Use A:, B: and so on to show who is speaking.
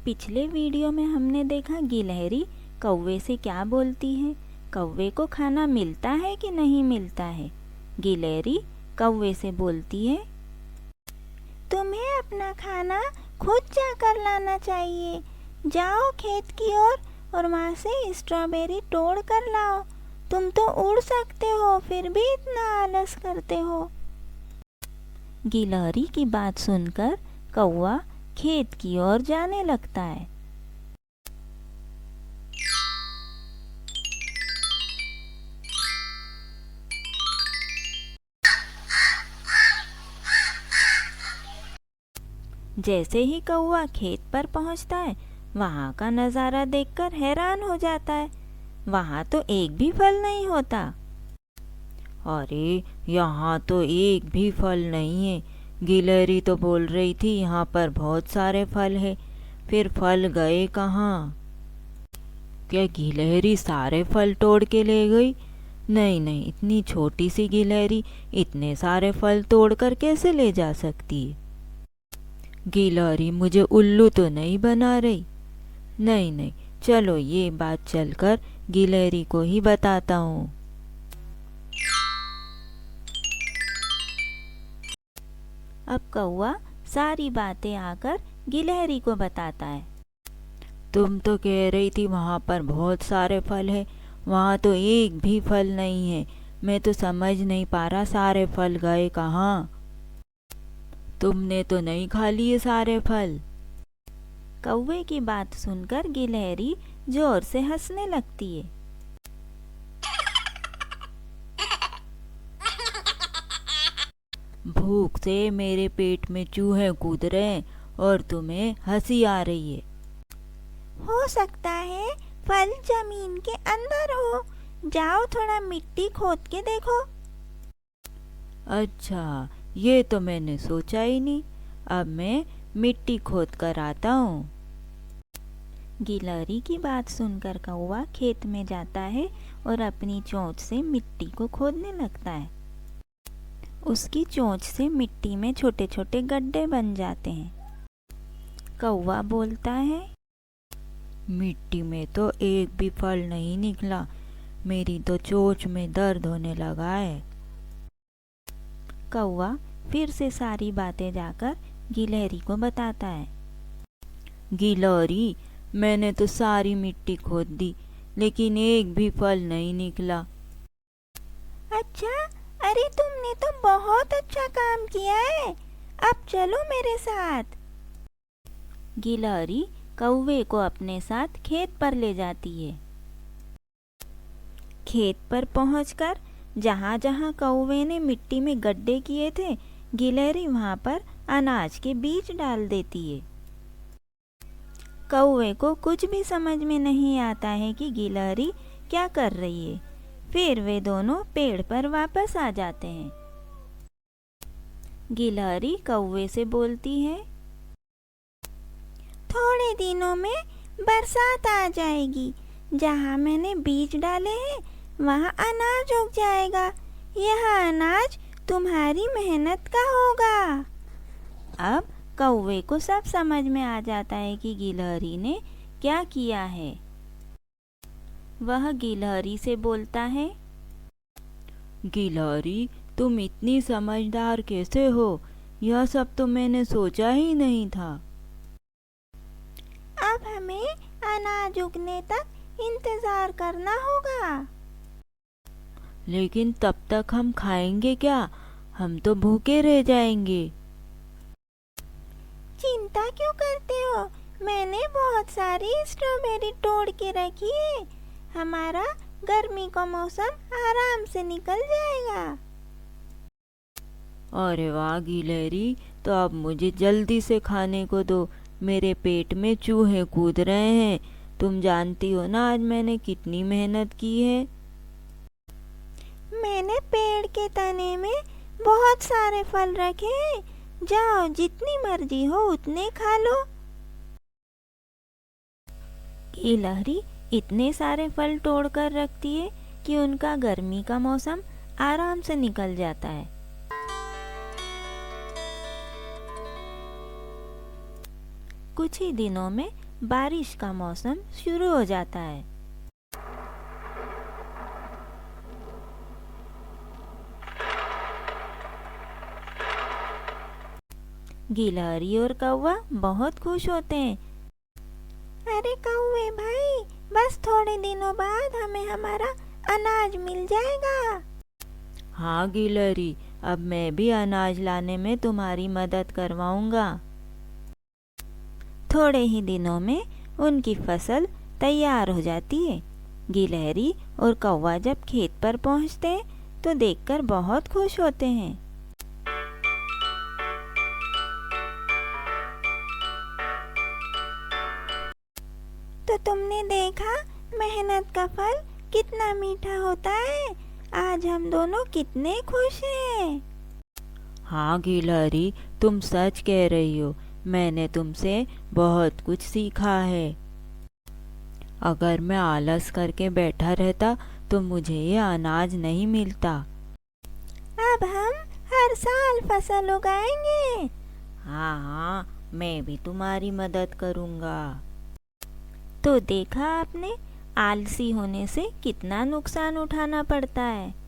A: पिछले वीडियो में हमने देखा गिलहरी कौवे से क्या बोलती है। कौवे को खाना मिलता है कि नहीं मिलता है। गिलहरी कौवे से बोलती है, तुम्हें अपना खाना खुद जाकर लाना चाहिए। जाओ खेत की ओर और वहाँ से स्ट्रॉबेरी तोड़ कर लाओ। तुम तो उड़ सकते हो, फिर भी इतना आलस करते हो। गिलहरी की बात सुनकर कौवा खेत की ओर जाने लगता है। जैसे ही कौवा खेत पर पहुंचता है, वहां का नज़ारा देखकर हैरान हो जाता है। वहां तो एक भी फल नहीं होता।
B: अरे, यहाँ तो एक भी फल नहीं है। गिलहरी तो बोल रही थी यहाँ पर बहुत सारे फल है, फिर फल गए कहाँ? क्या गिलहरी सारे फल तोड़ के ले गई? नहीं नहीं, इतनी छोटी सी गिलहरी इतने सारे फल तोड़ कर कैसे ले जा सकती है? गिलहरी मुझे उल्लू तो नहीं बना रही। नहीं नहीं, चलो ये बात चलकर गिलहरी को ही बताता हूँ।
A: अब कौवा सारी बातें आकर गिलहरी को बताता है।
B: तुम तो कह रही थी वहाँ पर बहुत सारे फल है, वहाँ तो एक भी फल नहीं है। मैं तो समझ नहीं पा रहा सारे फल गए कहाँ। तुमने तो नहीं खा लिए सारे फल?
A: कौवे की बात सुनकर गिलहरी जोर से हंसने लगती है।
B: भूख से मेरे पेट में चूहे कूद रहे हैं और तुम्हें हंसी आ रही है।
A: हो सकता है फल जमीन के अंदर हो। जाओ थोड़ा मिट्टी खोद के देखो।
B: अच्छा, ये तो मैंने सोचा ही नहीं। अब मैं मिट्टी खोद कर आता हूँ।
A: गिलहरी की बात सुनकर कौवा खेत में जाता है और अपनी चोंच से मिट्टी को खोदने लगता है। उसकी चोंच से मिट्टी में छोटे छोटे गड्ढे बन जाते हैं। कौवा बोलता है,
B: मिट्टी में तो एक भी फल नहीं निकला। मेरी तो चोंच में दर्द होने लगा है।
A: कौवा फिर से सारी बातें जाकर गिलहरी को बताता है।
B: गिलहरी, मैंने तो सारी मिट्टी खोद दी, लेकिन एक भी फल नहीं निकला।
A: अच्छा, अरे तुमने तो बहुत अच्छा काम किया है। अब चलो मेरे साथ। गिलहरी कौवे को अपने साथ खेत पर ले जाती है। खेत पर पहुंचकर जहां जहां कौवे ने मिट्टी में गड्ढे किए थे, गिलहरी वहां पर अनाज के बीज डाल देती है। कौवे को कुछ भी समझ में नहीं आता है कि गिलहरी क्या कर रही है। फिर वे दोनों पेड़ पर वापस आ जाते हैं। गिलहरी कौवे से बोलती है, थोड़े दिनों में बरसात आ जाएगी। जहाँ मैंने बीज डाले हैं वहाँ अनाज उग जाएगा। यह अनाज तुम्हारी मेहनत का होगा। अब कौवे को सब समझ में आ जाता है कि गिलहरी ने क्या किया है। वह गिलहरी से बोलता है,
B: गिलहरी, तुम इतनी समझदार कैसे हो? यह सब तो मैंने सोचा ही नहीं था।
A: अब हमें अनाज उगने तक इंतजार करना होगा।
B: लेकिन तब तक हम खाएंगे क्या? हम तो भूखे रह जाएंगे।
A: चिंता क्यों करते हो? मैंने बहुत सारी स्ट्रॉबेरी तोड़ के रखी है। हमारा गर्मी का मौसम आराम से निकल जाएगा।
B: अरे वाह गिलहरी, तो अब मुझे जल्दी से खाने को दो। मेरे पेट में चूहे कूद रहे हैं। तुम जानती हो ना आज मैंने कितनी मेहनत की है।
A: मैंने पेड़ के तने में बहुत सारे फल रखे हैं। जाओ, जितनी मर्जी हो उतने खा लो। गिलहरी इतने सारे फल तोड़कर रखती है कि उनका गर्मी का मौसम आराम से निकल जाता है। कुछ ही दिनों में बारिश का मौसम शुरू हो जाता है। गिलहरी और कौवा बहुत खुश होते हैं। अरे कौवे भाई, बस थोड़े दिनों बाद हमें हमारा अनाज मिल जाएगा।
B: हाँ गिलहरी, अब मैं भी अनाज लाने में तुम्हारी मदद करवाऊंगा।
A: थोड़े ही दिनों में उनकी फसल तैयार हो जाती है। गिलहरी और कौवा जब खेत पर पहुंचते हैं तो देखकर बहुत खुश होते हैं। तो तुमने देखा मेहनत का फल कितना मीठा होता है। आज हम दोनों कितने खुश हैं।
B: हाँ गिलहरी, तुम सच कह रही हो। मैंने तुमसे बहुत कुछ सीखा है। अगर मैं आलस करके बैठा रहता तो मुझे ये अनाज नहीं मिलता।
A: अब हम हर साल फसल उगाएंगे।
B: हाँ हाँ, मैं भी तुम्हारी मदद करूँगा।
A: तो देखा आपने, आलसी होने से कितना नुकसान उठाना पड़ता है।